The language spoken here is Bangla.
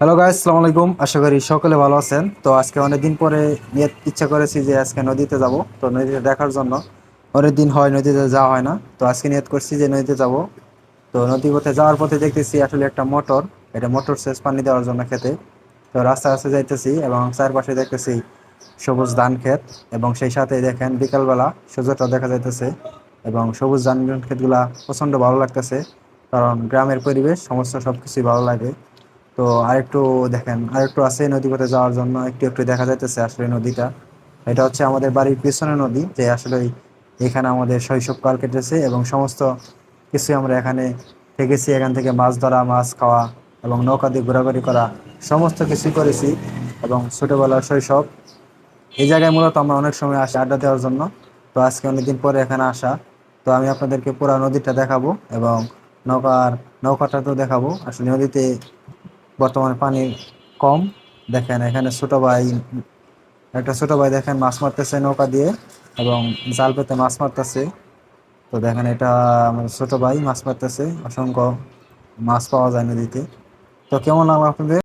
হ্যালো গাইস, আসসালামু আলাইকুম। আশা করি সকলে ভালো আছেন। তো আজকে অনেকদিন পরে নিয়ে ইচ্ছা করেছি যে আজকে নদীতে যাব। তো নদীতে দেখার জন্য অনেক দিন হয় নদীতে যাওয়া হয় না। তো আজকে নিয়ত করছি যে নদীতে যাব। তো নদী পথে যাওয়ার পথে দেখতেছি আসলে একটা মোটর, এটা মোটর সেচ পানি দেওয়ার জন্য খেতে। তো রাস্তা রাস্তা যাইতেছি এবং চারপাশে দেখতেছি সবুজ ধান ক্ষেত, এবং সেই সাথে দেখেন বিকালবেলা সূর্যটা দেখা যাইতেছে এবং সবুজ ধান ক্ষেতগুলা প্রচন্ড ভালো লাগতেছে, কারণ গ্রামের পরিবেশ সমস্ত সবকিছুই ভালো লাগে। তো আরেকটু দেখেন, আরেকটু আছে নদী পথে যাওয়ার জন্য, একটু একটু দেখা যাইতেছে আসলে নদীটা। এটা হচ্ছে আমাদের বাড়ির পিছনে নদী, যে আসলে এখানে আমাদের শৈশবকাল কেটেছে এবং সমস্ত কিছু আমরা এখানে থেকেছি। এখান থেকে মাছ ধরা, মাছ খাওয়া এবং নৌকা দিয়ে ঘোরাঘুরি করা সমস্ত কিছুই করেছি। এবং ছোটবেলার শৈশব এই জায়গায় মূলত আমরা অনেক সময় আসি আড্ডা দেওয়ার জন্য। তো আজকে অনেকদিন পরে এখানে আসা। তো আমি আপনাদেরকে পুরো নদীটা দেখাবো এবং নৌকার নৌকাটা তো দেখাবো। আসলে নদীতে বর্তমানে পানি কম। দেখেন এখানে একটা ছোট ভাই দেখেন মাছ মারতেছে নৌকা দিয়ে এবং জাল পেতে মাছ মারতেছে। তো দেখেন এটা আমার ছোট ভাই মাছ মারতেছে, অসংখ্য মাছ পাওয়া যায় নদীতে। তো কেমন লাগলো আপনাদের?